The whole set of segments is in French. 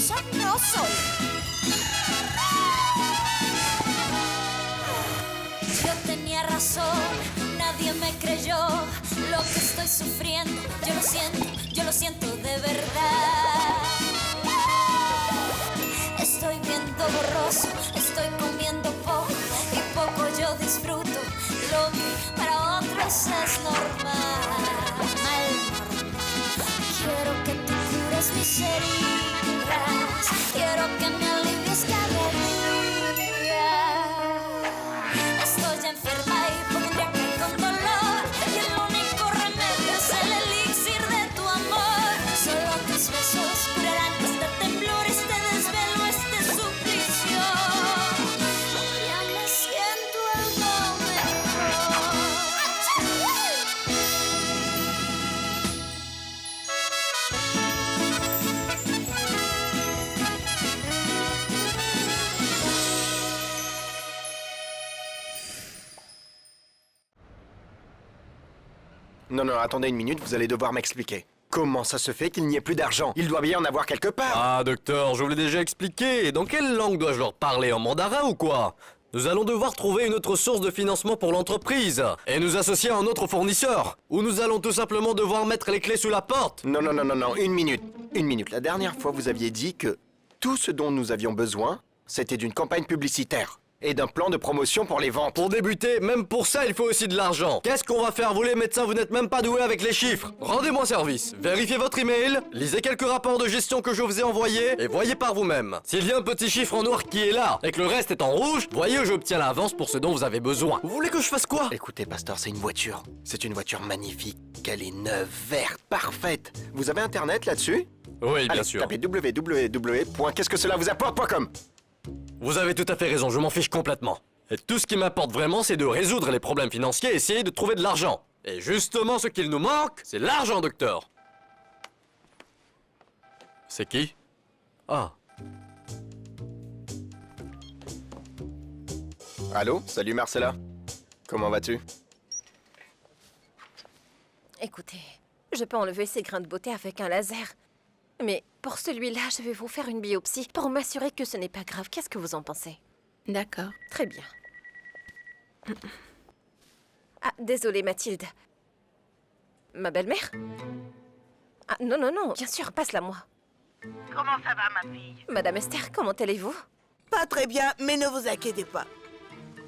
envidiosa no soy. Yo tenía razón, nadie me creyó lo que estoy sufriendo. Yo lo siento de verdad. Estoy viendo borroso, estoy comiendo poco y poco yo disfruto. Lo que para otros es normal. Quiero que tú cures mis heridas, quiero que me alivies cada día. Estoy enferma y podría con dolor, y el único remedio es el elixir de tu amor. Solo tus besos curarán este temblor, este desvelo, este suplicio. Ya me siento algo mejor. Non, non, attendez une minute, vous allez devoir m'expliquer. Comment ça se fait qu'il n'y ait plus d'argent? Il doit bien en avoir quelque part. Ah, docteur, je vous l'ai déjà expliqué. Dans quelle langue dois-je leur parler? En mandarin ou quoi? Nous allons devoir trouver une autre source de financement pour l'entreprise et nous associer à un autre fournisseur. Ou nous allons tout simplement devoir mettre les clés sous la porte. Non, non, non, non, non, une minute. Une minute. La dernière fois, vous aviez dit que tout ce dont nous avions besoin, c'était d'une campagne publicitaire et d'un plan de promotion pour les ventes. Pour débuter, même pour ça, il faut aussi de l'argent. Qu'est-ce qu'on va faire, vous les médecins? Vous n'êtes même pas doués avec les chiffres. Rendez-moi service. Vérifiez votre email, lisez quelques rapports de gestion que je vous ai envoyés et voyez par vous-même. S'il y a un petit chiffre en noir qui est là et que le reste est en rouge, voyez où j'obtiens l'avance pour ce dont vous avez besoin. Vous voulez que je fasse quoi? Écoutez, Pasteur, c'est une voiture. C'est une voiture magnifique. Elle est neuve, verte, parfaite. Vous avez Internet là-dessus? Oui, bien Allez, sûr. tapez www.qu'est-ce-que-cela-vous-apporte.com. Vous avez tout à fait raison, je m'en fiche complètement. Et tout ce qui m'importe vraiment, c'est de résoudre les problèmes financiers et essayer de trouver de l'argent. Et justement, ce qu'il nous manque, c'est l'argent, docteur. C'est qui? Ah. Allô? Salut Marcella. Comment vas-tu? Écoutez, je peux enlever ces grains de beauté avec un laser. Mais pour celui-là, je vais vous faire une biopsie pour m'assurer que ce n'est pas grave. Qu'est-ce que vous en pensez? D'accord. Très bien. Ah, désolée, Mathilde. Ma belle-mère? Ah, non, non, non, bien sûr, passe-la moi. Comment ça va, ma fille? Madame Esther, comment allez-vous? Pas très bien, mais ne vous inquiétez pas.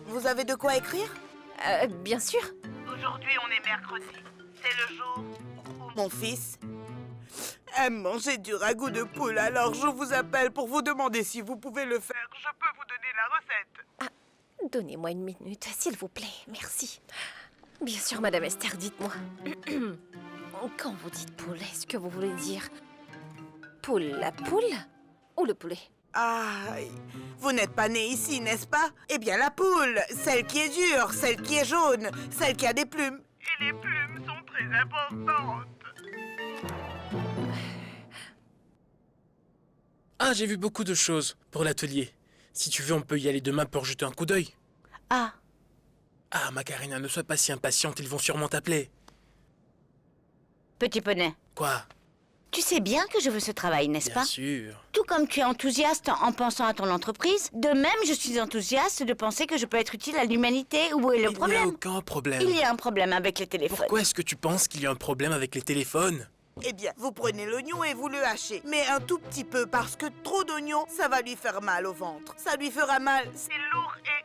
Vous avez de quoi écrire? Bien sûr. Aujourd'hui, on est mercredi. C'est le jour où mon fils aime manger du ragoût de poule. Alors, je vous appelle pour vous demander si vous pouvez le faire. Je peux vous donner la recette. Donnez-moi une minute, s'il vous plaît. Merci. Bien sûr, Madame Esther, dites-moi. Quand vous dites poule, est-ce que vous voulez dire poule, la poule ou le poulet? Ah, vous n'êtes pas né ici, n'est-ce pas? Eh bien, la poule, celle qui est dure, celle qui est jaune, celle qui a des plumes. Et les plumes sont très importantes. Ah, j'ai vu beaucoup de choses pour l'atelier. Si tu veux, on peut y aller demain pour jeter un coup d'œil. Ah, Ah, Macarena, ne sois pas si impatiente, ils vont sûrement t'appeler. petit poney, Quoi? tu sais bien que je veux ce travail, n'est-ce Bien pas? sûr. Tout comme tu es enthousiaste en pensant à ton entreprise, de même je suis enthousiaste de penser que je peux être utile à l'humanité. Où est le Il n'y a problème? aucun problème. Il y a un problème avec les téléphones. Pourquoi est-ce que tu penses qu'il y a un problème avec les téléphones? Eh bien, vous prenez l'oignon et vous le hachez. Mais un tout petit peu, parce que trop d'oignons, ça va lui faire mal au ventre. Ça lui fera mal. C'est lourd et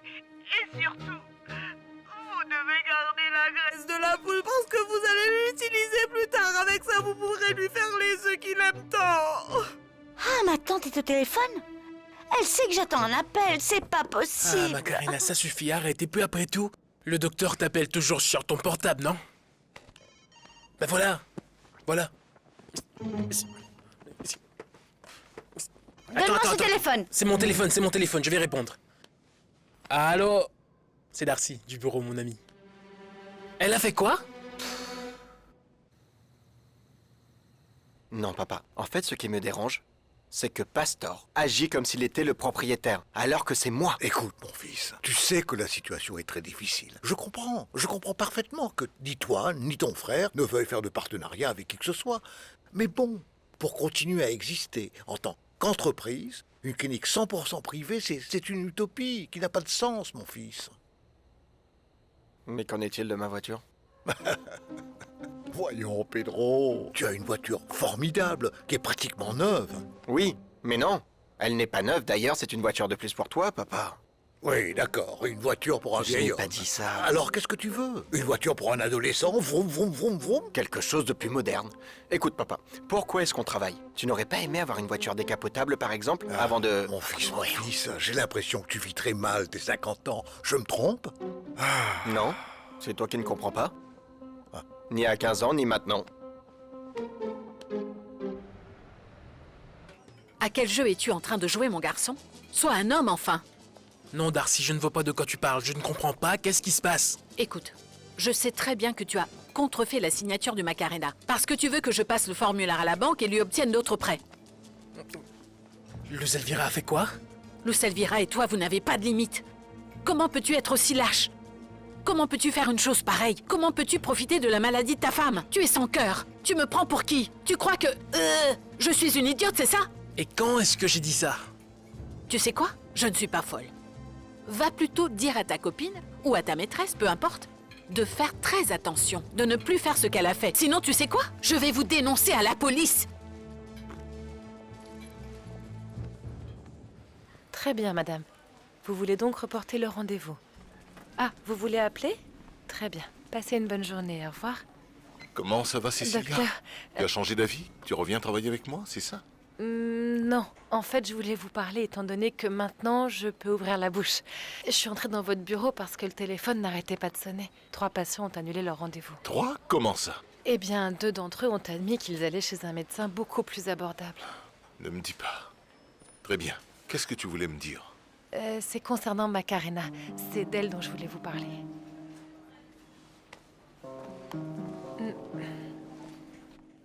surtout, vous devez garder la graisse de la poule parce que vous allez l'utiliser plus tard. Avec ça, vous pourrez lui faire les œufs qu'il aime tant. Ah, ma tante est au téléphone? Elle sait que j'attends un appel, c'est pas Ah, possible. Macarena, ça suffit, arrête. Et puis après tout, le docteur t'appelle toujours sur ton portable, non? Ben voilà. Voilà. Donne-moi ce téléphone. C'est mon téléphone, je vais répondre. Allô? C'est Darcy, du bureau, mon ami. Elle a fait quoi? Non, papa. En fait, ce qui me dérange, c'est que Pastor agit comme s'il était le propriétaire, alors que c'est moi. Écoute, mon fils, tu sais que la situation est très difficile. Je comprends parfaitement que ni toi, ni ton frère ne veuillent faire de partenariat avec qui que ce soit. Mais bon, pour continuer à exister en tant qu'entreprise, une clinique 100% privée, c'est une utopie qui n'a pas de sens, mon fils. Mais qu'en est-il de ma voiture? Voyons, Pedro, tu as une voiture formidable, qui est pratiquement neuve. Oui, mais non. Elle n'est pas neuve, d'ailleurs, c'est une voiture de plus pour toi, papa. Oui, d'accord, une voiture pour un Je vieil n'ai homme. pas dit ça. Alors, qu'est-ce que tu veux? Une voiture pour un adolescent, vroom, vroom, vroom, vroom? Quelque chose de plus moderne. Écoute, papa, pourquoi est-ce qu'on travaille? Tu n'aurais pas aimé avoir une voiture décapotable, par exemple, avant de... Mon fils, j'ai l'impression que tu vis très mal tes 50 ans. Je me trompe? Non, c'est toi qui ne comprends pas. Ni à 15 ans, ni maintenant. À quel jeu es-tu en train de jouer, mon garçon? Sois un homme, enfin. Non, Darcy, je ne vois pas de quoi tu parles. Je ne comprends pas. Qu'est-ce qui se passe? Écoute, je sais très bien que tu as contrefait la signature du Macarena. Parce que tu veux que je passe le formulaire à la banque et lui obtienne d'autres prêts. Luz Elvira a fait quoi? Luz Elvira et toi, vous n'avez pas de limite. Comment peux-tu être aussi lâche? Comment peux-tu faire une chose pareille? Comment peux-tu profiter de la maladie de ta femme? Tu es sans cœur. Tu me prends pour qui? Tu crois que... je suis une idiote, c'est ça? Et quand est-ce que j'ai dit ça? Tu sais quoi? Je ne suis pas folle. Va plutôt dire à ta copine, ou à ta maîtresse, peu importe, de faire très attention, de ne plus faire ce qu'elle a fait. Sinon, tu sais quoi? Je vais vous dénoncer à la police. Très bien, madame. Vous voulez donc reporter le rendez-vous? Ah, vous voulez appeler? Très bien. Passez une bonne journée. Au revoir. Comment ça va, Cécilia? Docteur, Tu as changé d'avis? Tu reviens travailler avec moi, c'est ça? Non. En fait, je voulais vous parler étant donné que maintenant, je peux ouvrir la bouche. Je suis entrée dans votre bureau parce que le téléphone n'arrêtait pas de sonner. 3 patients ont annulé leur rendez-vous. 3? Comment ça? Eh bien, 2 d'entre eux ont admis qu'ils allaient chez un médecin beaucoup plus abordable. Ne me dis pas. Très bien. Qu'est-ce que tu voulais me dire? C'est concernant Macarena. C'est d'elle dont je voulais vous parler.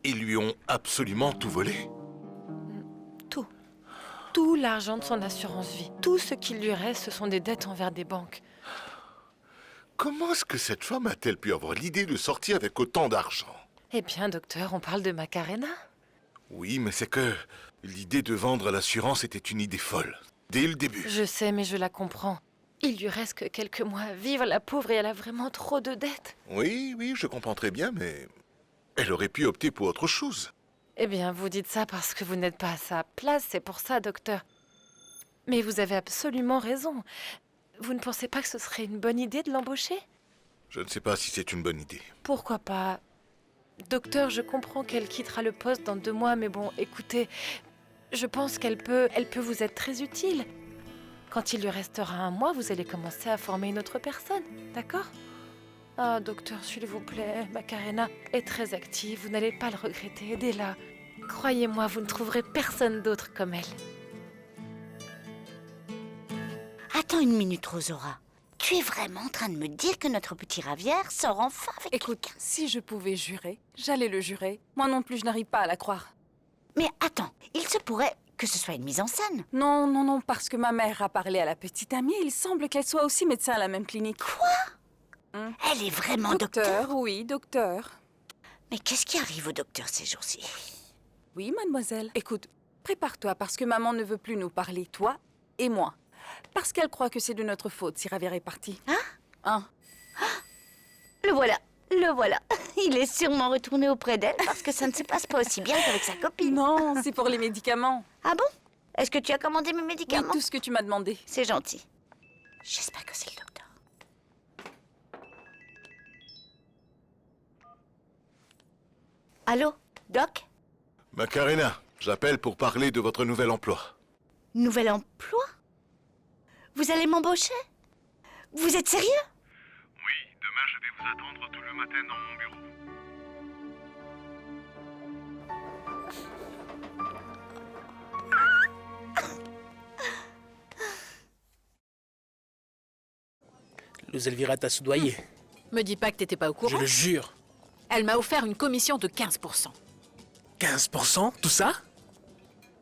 Ils lui ont absolument tout volé? Tout. Tout l'argent de son assurance vie. Tout ce qu'il lui reste, ce sont des dettes envers des banques. Comment est-ce que cette femme a-t-elle pu avoir l'idée de sortir avec autant d'argent? Eh bien, docteur, on parle de Macarena. Oui, mais c'est que l'idée de vendre l'assurance était une idée folle. Dès le début. Je sais, mais je la comprends. Il lui reste que quelques mois à vivre, la pauvre, et elle a vraiment trop de dettes. Oui, je comprends très bien, mais elle aurait pu opter pour autre chose. Eh bien, vous dites ça parce que vous n'êtes pas à sa place, c'est pour ça, docteur. Mais vous avez absolument raison. Vous ne pensez pas que ce serait une bonne idée de l'embaucher? Je ne sais pas si c'est une bonne idée. Pourquoi pas? Docteur, je comprends qu'elle quittera le poste dans 2 mois, mais bon, écoutez, je pense qu'elle peut vous être très utile. Quand il lui restera 1 mois, vous allez commencer à former une autre personne, d'accord? Ah, docteur, s'il vous plaît, Macarena est très active, vous n'allez pas le regretter, aidez-la. Croyez-moi, vous ne trouverez personne d'autre comme elle. Attends une minute, Rosaura. Tu es vraiment en train de me dire que notre petit Ravière sort enfin avec Écoute, quelqu'un? si je pouvais jurer, j'allais le jurer. Moi non plus, je n'arrive pas à la croire. Mais attends, il se pourrait que ce soit une mise en scène. Non, parce que ma mère a parlé à la petite amie et il semble qu'elle soit aussi médecin à la même clinique. Quoi? Elle est vraiment docteur? Oui, docteur. Mais qu'est-ce qui arrive au docteur ces jours-ci? Oui, mademoiselle. Écoute, prépare-toi parce que maman ne veut plus nous parler, toi et moi. Parce qu'elle croit que c'est de notre faute si Ravière est parti. Hein? Le voilà. Il est sûrement retourné auprès d'elle parce que ça ne se passe pas aussi bien qu'avec sa copine. Non, c'est pour les médicaments. Ah bon? Est-ce que tu as commandé mes Oui, médicaments? tout ce que tu m'as demandé. C'est gentil. J'espère que c'est le docteur. Allô, Doc? Macarena, j'appelle pour parler de votre nouvel emploi. Nouvel emploi? Vous allez m'embaucher? Vous êtes sérieux? Oui, demain je vais vous attendre tout le matin dans mon bureau. Luz Elvira t'a soudoyé. Me dis pas que t'étais pas au Je courant. le jure. Elle m'a offert une commission de 15%. 15%? Tout ça?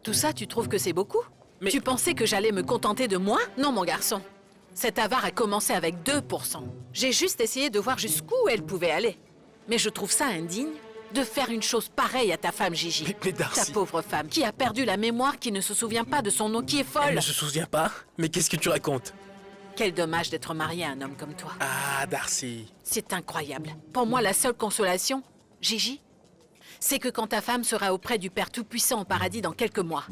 Tout ça, tu trouves que c'est beaucoup? Mais- Tu pensais que j'allais me contenter de moi? Non, mon garçon. Cette avare a commencé avec 2%. J'ai juste essayé de voir jusqu'où elle pouvait aller. Mais je trouve ça indigne de faire une chose pareille à ta femme, Gigi. Mais Darcy... Ta pauvre femme, qui a perdu la mémoire, qui ne se souvient pas de son nom, qui est Elle folle. ne se souvient pas? Mais qu'est-ce que tu racontes? Quel dommage d'être marié à un homme comme toi. Ah, Darcy... C'est incroyable. Pour moi, la seule consolation, Gigi, c'est que quand ta femme sera auprès du Père Tout-Puissant au paradis dans quelques mois,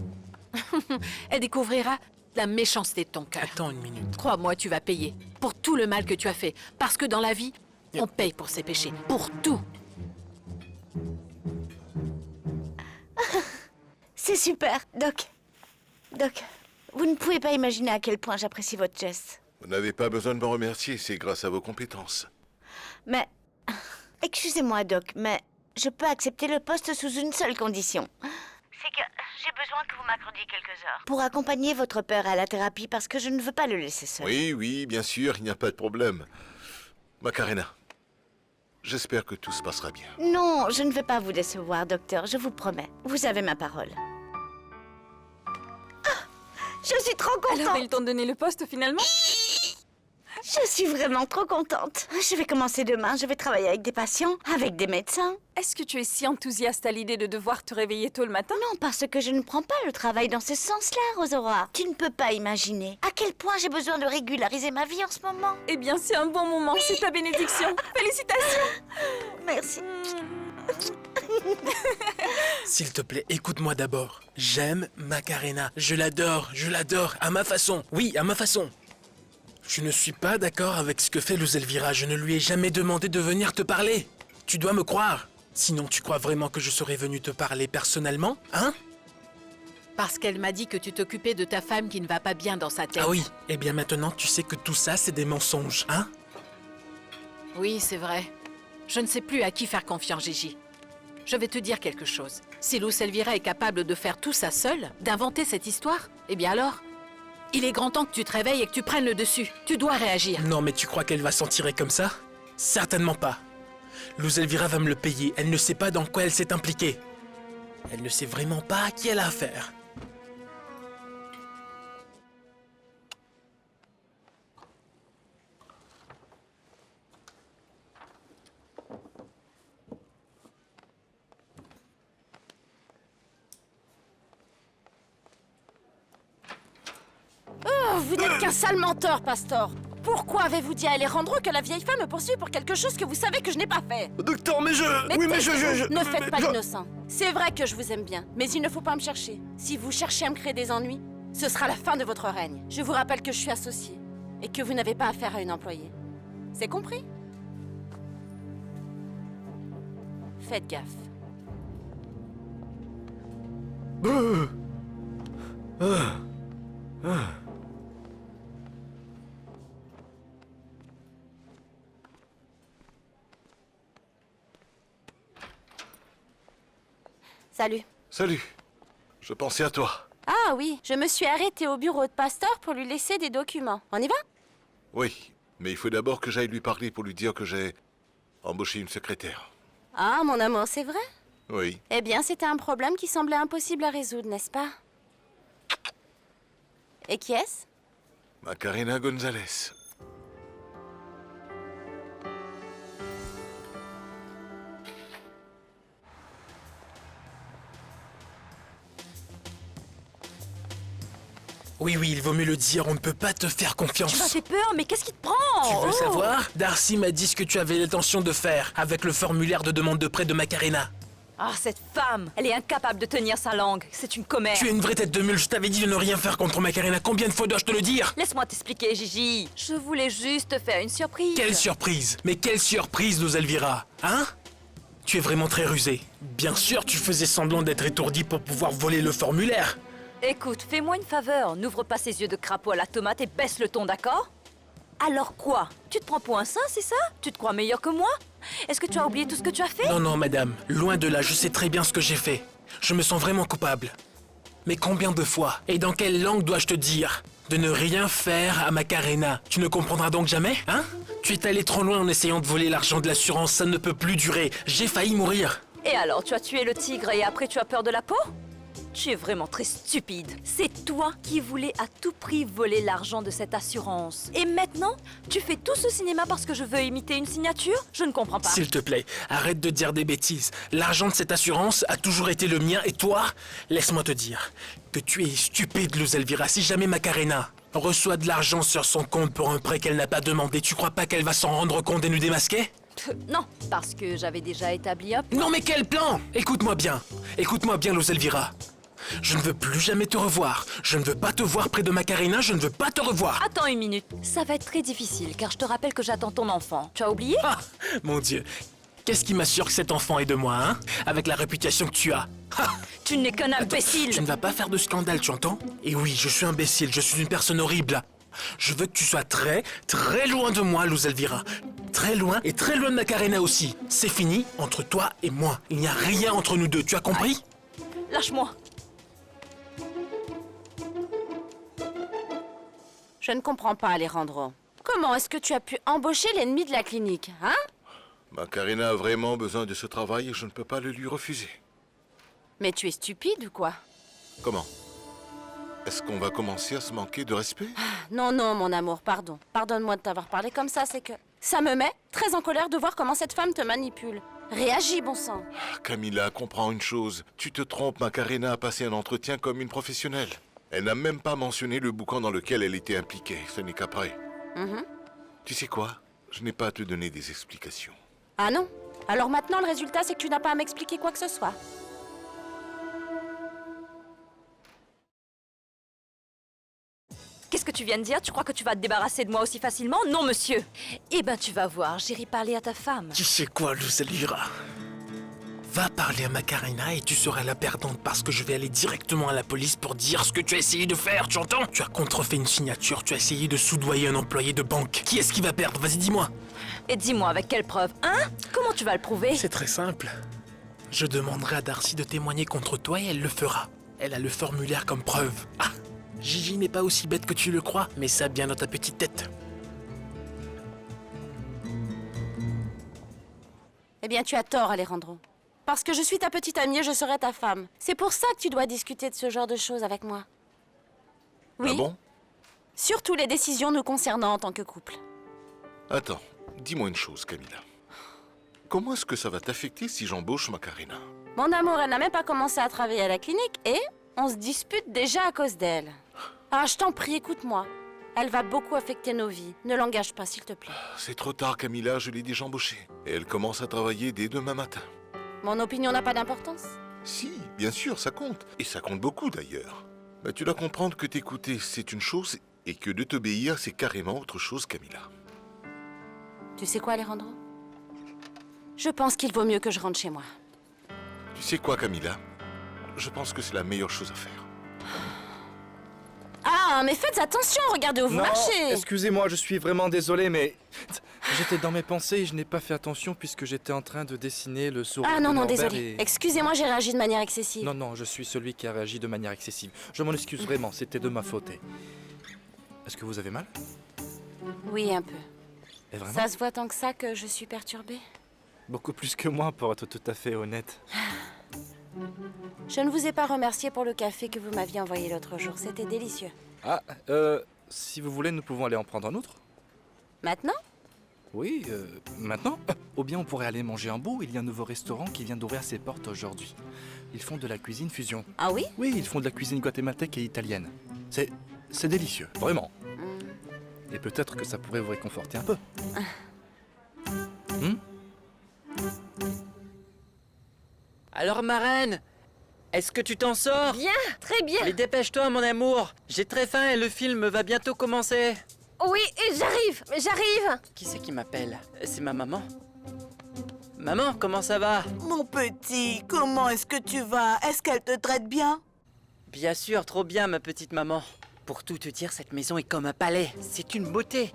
elle découvrira la méchanceté de ton cœur. Attends une minute. Crois-moi, tu vas payer pour tout le mal que tu as fait. Parce que dans la vie, on paye pour ses péchés. Pour tout. C'est super, Doc. Doc, vous ne pouvez pas imaginer à quel point j'apprécie votre geste. Vous n'avez pas besoin de me remercier, c'est grâce à vos compétences. Mais... Excusez-moi, Doc, mais je peux accepter le poste sous une seule condition. C'est que j'ai besoin que vous m'accordiez quelques heures. Pour accompagner votre père à la thérapie, parce que je ne veux pas le laisser seul. Oui, oui, bien sûr, il n'y a pas de problème. Macarena, j'espère que tout se passera bien. Non, je ne vais pas vous décevoir, docteur, je vous promets. Vous avez ma parole. Ah, je suis trop contente. Alors, ils t'ont donné le poste finalement? Je suis vraiment trop contente. Je vais commencer demain, je vais travailler avec des patients, avec des médecins. Est-ce que tu es si enthousiaste à l'idée de devoir te réveiller tôt le matin? Non, parce que je ne prends pas le travail dans ce sens-là, Rosaura. Tu ne peux pas imaginer à quel point j'ai besoin de régulariser ma vie en ce moment. Eh bien, c'est un bon moment, c'est ta bénédiction. Félicitations. Merci. S'il te plaît, écoute-moi d'abord. J'aime Macarena. Je l'adore, à ma façon. Oui, à ma façon. Je ne suis pas d'accord avec ce que fait Luz Elvira. Je ne lui ai jamais demandé de venir te parler. Tu dois me croire. Sinon, tu crois vraiment que je serais venu te parler personnellement, hein? Parce qu'elle m'a dit que tu t'occupais de ta femme qui ne va pas bien dans sa tête. Ah oui, eh bien maintenant, tu sais que tout ça, c'est des mensonges, hein? Oui, c'est vrai. Je ne sais plus à qui faire confiance, Gigi. Je vais te dire quelque chose. Si Luz Elvira est capable de faire tout ça seule, d'inventer cette histoire, eh bien alors, il est grand temps que tu te réveilles et que tu prennes le dessus. Tu dois réagir. Non, mais tu crois qu'elle va s'en tirer comme ça? Certainement pas. Luz Elvira va me le payer. Elle ne sait pas dans quoi elle s'est impliquée. Elle ne sait vraiment pas à qui elle a affaire. Oh, vous n'êtes qu'un sale menteur, Pastor. Pourquoi avez-vous dit à Alejandro que la vieille femme me poursuit pour quelque chose que vous savez que je n'ai pas fait? Docteur, mais je... Ne faites pas l'innocent. C'est vrai que je vous aime bien, mais il ne faut pas me chercher. Si vous cherchez à me créer des ennuis, ce sera la fin de votre règne. Je vous rappelle que je suis associée et que vous n'avez pas affaire à une employée. C'est compris? Faites gaffe. Salut. Salut, je pensais à toi. Ah oui, je me suis arrêtée au bureau de Pastor pour lui laisser des documents. On y va? Oui, mais il faut d'abord que j'aille lui parler pour lui dire que j'ai embauché une secrétaire. Ah, mon amour, c'est vrai? Oui. Eh bien, c'était un problème qui semblait impossible à résoudre, n'est-ce pas? Et qui est-ce? Macarena González. Oui, il vaut mieux le dire, on ne peut pas te faire confiance. Tu m'as fait peur, mais qu'est-ce qui te prend? Tu veux savoir? Darcy m'a dit ce que tu avais l'intention de faire avec le formulaire de demande de prêt de Macarena. Ah, cette femme, elle est incapable de tenir sa langue. C'est une commère. Tu es une vraie tête de mule, je t'avais dit de ne rien faire contre Macarena. Combien de fois dois-je te le dire? Laisse-moi t'expliquer, Gigi. Je voulais juste te faire une surprise. Quelle surprise? Mais quelle surprise, Luz Elvira? Hein? Tu es vraiment très rusé. Bien sûr, tu faisais semblant d'être étourdi pour pouvoir voler le formulaire. Écoute, fais-moi une faveur. N'ouvre pas ces yeux de crapaud à la tomate et baisse le ton, d'accord? Alors quoi? Tu te prends pour un saint, c'est ça? Tu te crois meilleur que moi? Est-ce que tu as oublié tout ce que tu as fait? Non, madame. Loin de là, je sais très bien ce que j'ai fait. Je me sens vraiment coupable. Mais combien de fois? Et dans quelle langue dois-je te dire? De ne rien faire à Macarena. Tu ne comprendras donc jamais, hein? Tu es allé trop loin en essayant de voler l'argent de l'assurance. Ça ne peut plus durer. J'ai failli mourir. Et alors, tu as tué le tigre et après tu as peur de la peau? Tu es vraiment très stupide. C'est toi qui voulais à tout prix voler l'argent de cette assurance. Et maintenant, tu fais tout ce cinéma parce que je veux imiter une signature? Je ne comprends pas. S'il te plaît, arrête de dire des bêtises. L'argent de cette assurance a toujours été le mien et toi, laisse-moi te dire que tu es stupide, Luz Elvira. Si jamais Macarena reçoit de l'argent sur son compte pour un prêt qu'elle n'a pas demandé, tu crois pas qu'elle va s'en rendre compte et nous démasquer? Non, parce que j'avais déjà établi un plan. Non mais quel plan? Écoute-moi bien, Luz Elvira. Je ne veux plus jamais te revoir. Je ne veux pas te voir près de Macarena, je ne veux pas te revoir. Attends une minute. Ça va être très difficile, car je te rappelle que j'attends ton enfant. Tu as oublié? Ah, mon Dieu. Qu'est-ce qui m'assure que cet enfant est de moi, hein? Avec la réputation que tu as. Ah. Tu n'es qu'un imbécile. Tu ne vas pas faire de scandale, tu entends? Et oui, je suis imbécile, je suis une personne horrible. Je veux que tu sois très, très loin de moi, Luz Elvira. Très loin et très loin de Macarena aussi. C'est fini entre toi et moi. Il n'y a rien entre nous deux, tu as compris? Lâche-moi. Je ne comprends pas, Alejandro. Comment est-ce que tu as pu embaucher l'ennemi de la clinique, hein? Macarena a vraiment besoin de ce travail et je ne peux pas le lui refuser. Mais tu es stupide ou quoi? Comment? Est-ce qu'on va commencer à se manquer de respect? Non, non, mon amour, pardon. Pardonne-moi de t'avoir parlé comme ça, c'est que... Ça me met très en colère de voir comment cette femme te manipule. Réagis, bon sang. Camilla, comprends une chose. Tu te trompes, Macarena a passé un entretien comme une professionnelle. Elle n'a même pas mentionné le boucan dans lequel elle était impliquée. Ce n'est qu'après. Tu sais quoi? Je n'ai pas à te donner des explications. Ah non? Alors maintenant, le résultat, c'est que tu n'as pas à m'expliquer quoi que ce soit. Qu'est-ce que tu viens de dire? Tu crois que tu vas te débarrasser de moi aussi facilement? Non, monsieur. Eh ben, tu vas voir, j'irai parler à ta femme. Tu sais quoi, Luz Elvira? Va parler à Macarena et tu seras la perdante parce que je vais aller directement à la police pour dire ce que tu as essayé de faire, tu entends? Tu as contrefait une signature, tu as essayé de soudoyer un employé de banque. Qui est-ce qui va perdre? Vas-y, dis-moi. Et dis-moi, avec quelle preuve, hein? Comment tu vas le prouver? C'est très simple. Je demanderai à Darcy de témoigner contre toi et elle le fera. Elle a le formulaire comme preuve. Ah! Gigi n'est pas aussi bête que tu le crois, mais ça bien dans ta petite tête. Eh bien, tu as tort, Alejandro. Parce que je suis ta petite amie et je serai ta femme. C'est pour ça que tu dois discuter de ce genre de choses avec moi. Oui. Ah bon? Surtout les décisions nous concernant en tant que couple. Attends, dis-moi une chose, Camilla. Comment est-ce que ça va t'affecter si j'embauche Macarena? Mon amour, elle n'a même pas commencé à travailler à la clinique et on se dispute déjà à cause d'elle. Ah, je t'en prie, écoute-moi. Elle va beaucoup affecter nos vies. Ne l'engage pas, s'il te plaît. C'est trop tard, Camilla, je l'ai déjà embauchée. Et elle commence à travailler dès demain matin. Mon opinion n'a pas d'importance? Si, bien sûr, ça compte. Et ça compte beaucoup, d'ailleurs. Mais tu dois comprendre que t'écouter, c'est une chose, et que de t'obéir, c'est carrément autre chose, Camilla. Tu sais quoi, Alejandro? Je pense qu'il vaut mieux que je rentre chez moi. Tu sais quoi, Camilla? Je pense que c'est la meilleure chose à faire. Ah, mais faites attention, regardez où vous marchez! Excusez-moi, je suis vraiment désolé, mais j'étais dans mes pensées et je n'ai pas fait attention puisque j'étais en train de dessiner le sourire. Ah non, de non, Norbert désolé. et- Excusez-moi, j'ai réagi de manière excessive. Non, non, je suis celui qui a réagi de manière excessive. Je m'en excuse vraiment, c'était de ma faute. Est-ce que vous avez mal? Oui, un peu. Et vraiment? Ça se voit tant que ça que je suis perturbée. Beaucoup plus que moi, pour être tout à fait honnête. Je ne vous ai pas remercié pour le café que vous m'aviez envoyé l'autre jour. C'était délicieux. Ah, si vous voulez, nous pouvons aller en prendre un autre? Maintenant? Oui, maintenant? Ou bien on pourrait aller manger un bout. Il y a un nouveau restaurant qui vient d'ouvrir ses portes aujourd'hui. Ils font de la cuisine fusion. Ah oui? Oui, ils font de la cuisine guatémaltèque et italienne. C'est délicieux, vraiment. Et peut-être que ça pourrait vous réconforter un peu. Alors, ma reine, est-ce que tu t'en sors? Bien, très bien. Mais dépêche-toi, mon amour. J'ai très faim et le film va bientôt commencer. Oui, j'arrive, j'arrive. Qui c'est qui m'appelle? C'est ma maman. Maman, comment ça va? Mon petit, comment est-ce que tu vas? Est-ce qu'elle te traite bien? Bien sûr, trop bien, ma petite maman. Pour tout te dire, cette maison est comme un palais. C'est une beauté.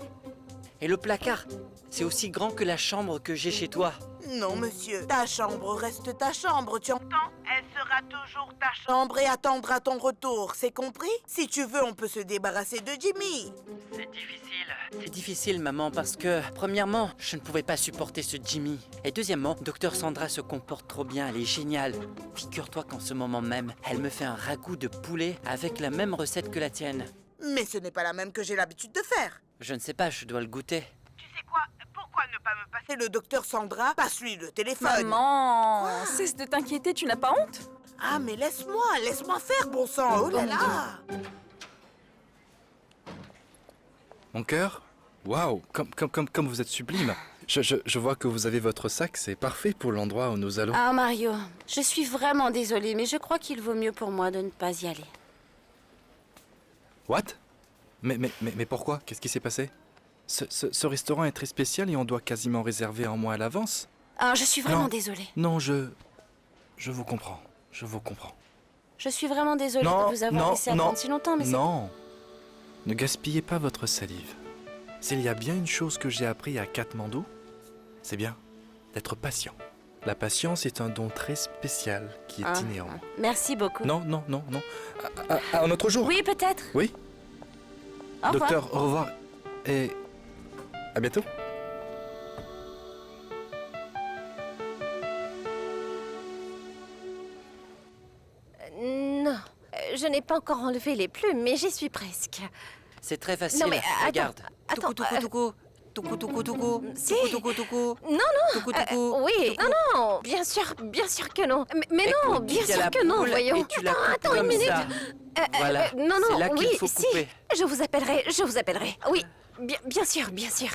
Et le placard, c'est aussi grand que la chambre que j'ai chez toi. Non, monsieur. Ta chambre reste ta chambre, tu entends? Elle sera toujours ta chambre et attendra ton retour, c'est compris? Si tu veux, on peut se débarrasser de Jimmy. C'est difficile. C'est difficile, maman, parce que, premièrement, je ne pouvais pas supporter ce Jimmy. Et deuxièmement, Docteur Sandra se comporte trop bien, elle est géniale. Figure-toi qu'en ce moment même, elle me fait un ragoût de poulet avec la même recette que la tienne. Mais ce n'est pas la même que j'ai l'habitude de faire. Je ne sais pas, je dois le goûter. Tu sais quoi? Pourquoi ne pas me passer le docteur Sandra? Passe-lui le téléphone. Maman, cesse de t'inquiéter, tu n'as pas honte? Ah, mais laisse-moi faire, bon sang. Oh là là. Mon cœur? Waouh, comme vous êtes sublime. Je vois que vous avez votre sac, c'est parfait pour l'endroit où nous allons. Ah, Mario, je suis vraiment désolée, mais je crois qu'il vaut mieux pour moi de ne pas y aller. What? Mais pourquoi? Qu'est-ce qui s'est passé? Ce restaurant est très spécial et on doit quasiment réserver un mois à l'avance. Ah, je suis vraiment Non. désolée. Non, je vous comprends. Je vous comprends. Je suis vraiment désolée Non, de vous avoir non, laissé non, attendre si longtemps, mais c'est... Non. Ne gaspillez pas votre salive. S'il y a bien une chose que j'ai appris à Katmandou, c'est bien d'être patient. La patience est un don très spécial qui est inné en moi. Merci beaucoup. Non. À un autre jour. Oui, peut-être. Oui. Au revoir. Docteur, au revoir. Et à bientôt. Non, je n'ai pas encore enlevé les plumes, mais j'y suis presque. C'est très facile. Non, mais regarde. attends, Toukou. Si. Toukou. Non, oui, non, bien sûr que non. Mais non, Écoute, bien il y a sûr la que non, poule voyons. et tu la coupes Attends une comme minute. ça. Voilà, Non, c'est là qu'il oui, faut si, couper. je vous appellerai. Oui, bien sûr. Bientôt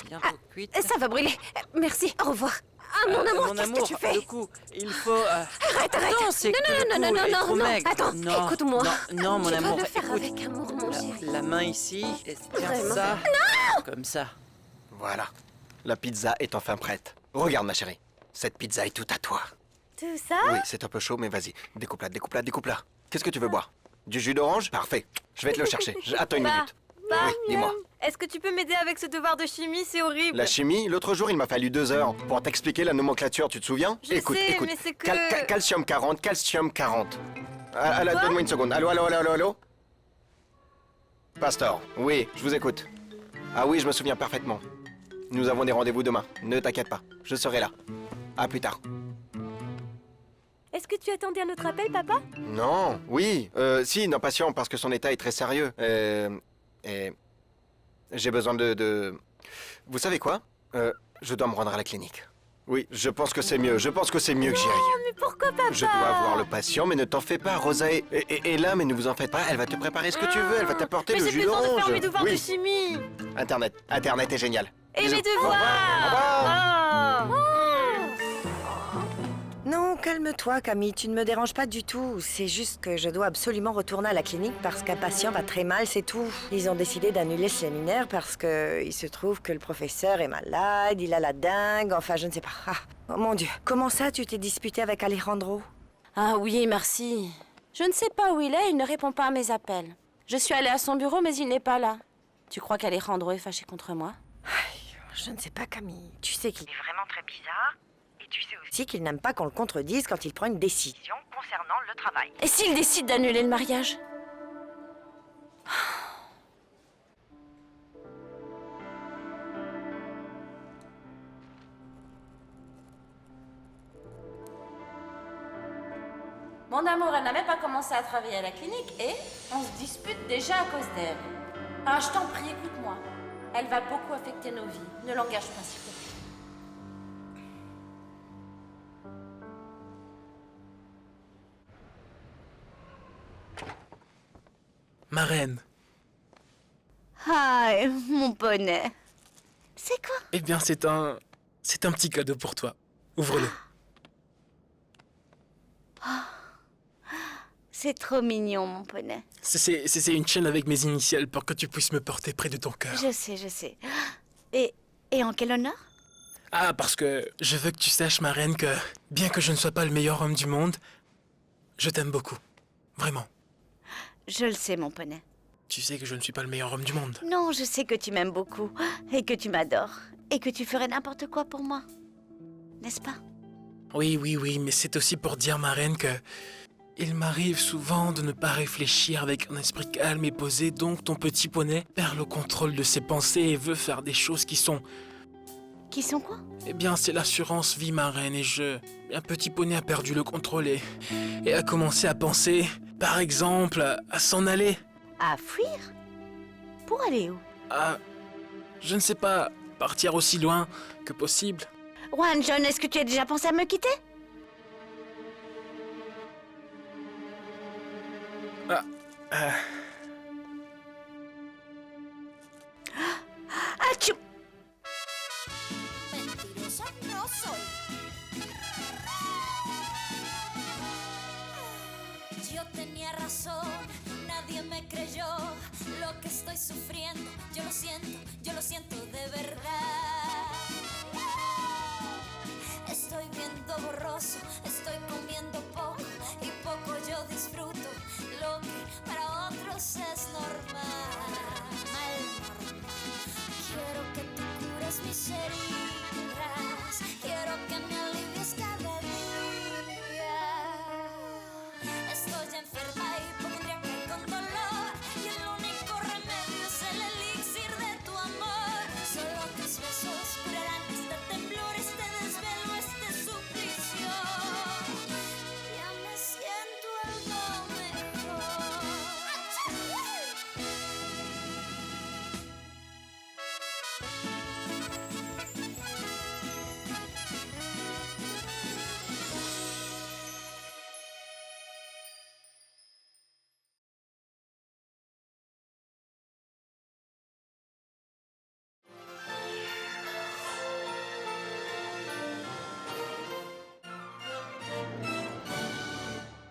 cuite. Ça va brûler. Merci, au revoir. Ah, mon amour, qu'est-ce que tu fais? le coup, il faut... Arrête. Non, c'est que le coup est trop maigre. Attends, Non, écoute-moi. Non, mon Tu amour, vas le faire écoute. avec amour, mon chéri. La main ici, et tiens Vraiment. ça. Comme ça. Voilà. La pizza est enfin prête. Regarde, ma chérie. Cette pizza est toute à toi. Tout ça? Oui, c'est un peu chaud, mais vas-y. Découpe-la. Qu'est-ce que tu veux boire? Du jus d'orange? Parfait. Je vais te le chercher. Attends une minute. Oui, dis-moi. Est-ce que tu peux m'aider avec ce devoir de chimie? C'est horrible. La chimie, l'autre jour, il m'a fallu 2 heures pour t'expliquer la nomenclature, tu te souviens? Je sais, mais c'est que- Calcium 40. Donne-moi une seconde. Allô? Pastor, oui, je vous écoute. Ah oui, je me souviens parfaitement. Nous avons des rendez-vous demain. Ne t'inquiète pas, je serai là. À plus tard. Est-ce que tu attendais un autre appel, papa? Non, oui, si, non, patient, parce que son état est très sérieux. J'ai besoin de... Vous savez quoi? Je dois me rendre à la clinique. Oui, je pense que c'est mieux. Je pense que c'est mieux que j'y aille. Mais pourquoi, papa? Je dois voir le patient, mais ne t'en fais pas. Rosa est là, mais ne vous en faites pas. Elle va te préparer ce que tu veux. Elle va t'apporter le Mais j'ai jus plus le temps de d'orange. faire mes devoirs de Oui. chimie. Internet est génial. Et Bisous. mes Au revoir. devoirs. Au revoir. Non, calme-toi, Camille, tu ne me déranges pas du tout. C'est juste que je dois absolument retourner à la clinique parce qu'un patient va très mal, c'est tout. Ils ont décidé d'annuler ce séminaire parce que il se trouve que le professeur est malade, il a la dingue, enfin je ne sais pas. Ah, oh mon Dieu, comment ça tu t'es disputé avec Alejandro? Ah oui, merci. Je ne sais pas où il est, il ne répond pas à mes appels. Je suis allée à son bureau, mais il n'est pas là. Tu crois qu'Alejandro est fâché contre moi? Je ne sais pas, Camille. Tu sais qu'il est vraiment très bizarre. Et tu sais aussi qu'il n'aime pas qu'on le contredise quand il prend une décision concernant le travail. Et s'il décide d'annuler le mariage? Mon amour, elle n'a même pas commencé à travailler à la clinique et on se dispute déjà à cause d'elle. Ah, je t'en prie, écoute-moi. Elle va beaucoup affecter nos vies. Ne l'engage pas, s'il te plaît. Ma reine. Hi, mon poney. C'est quoi? Eh bien, c'est un petit cadeau pour toi. Ouvre-le. C'est trop mignon, mon poney. C'est une chaîne avec mes initiales pour que tu puisses me porter près de ton cœur. Je sais. Et en quel honneur? Ah, parce que je veux que tu saches, ma reine, que bien que je ne sois pas le meilleur homme du monde, je t'aime beaucoup. Vraiment. Je le sais, mon poney. Tu sais que je ne suis pas le meilleur homme du monde. Non, je sais que tu m'aimes beaucoup et que tu m'adores et que tu ferais n'importe quoi pour moi. N'est-ce pas? Oui, mais c'est aussi pour dire, ma reine, que Il m'arrive souvent de ne pas réfléchir avec un esprit calme et posé, donc ton petit poney perd le contrôle de ses pensées et veut faire des choses qui sont... Qui sont quoi? Eh bien, c'est l'assurance vie, ma reine, et un petit poney a perdu le contrôle et a commencé à penser, par exemple, à s'en aller. À fuir? Pour aller où? Je ne sais pas, partir aussi loin que possible. Juan, John, est-ce que tu as déjà pensé à me quitter? Achou! Mentirosa no soy. Yo tenía razón, nadie me creyó lo que estoy sufriendo. Yo lo siento de verdad. Estoy viendo borroso, estoy comiendo poco.